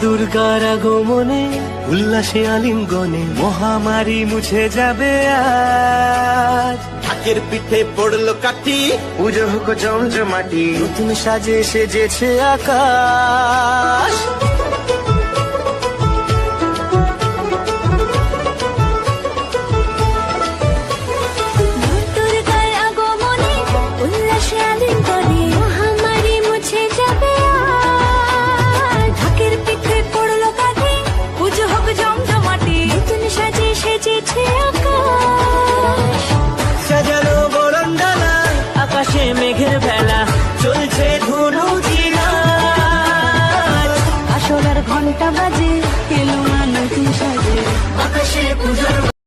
দুর্গার আগমনে উল্লাসে আলিঙ্গনে মহামারী মুছে যাবে আজ। ঢাকের পিঠে পড়লো কাঠি, পুজো হোক জমজমাটি, নতুন সাজে সেজেছে আকাশ। দুর্গার আগমনে উল্লাসে আলিঙ্গনে মহামারী মুছে যাবে আজ। ঢাকের পিঠে পড়লো কাঠি, পুজো হোক জমজমাটি, নতুন সাজে সেজেছে আকাশ। সাজানো বরণডালা, আকাশে মেঘের ভেলা, চলছে ধনুচি নাচ। আসরের ঘন্টা বাজে, এলো না নতুন সাজে, আকাশে পুজোর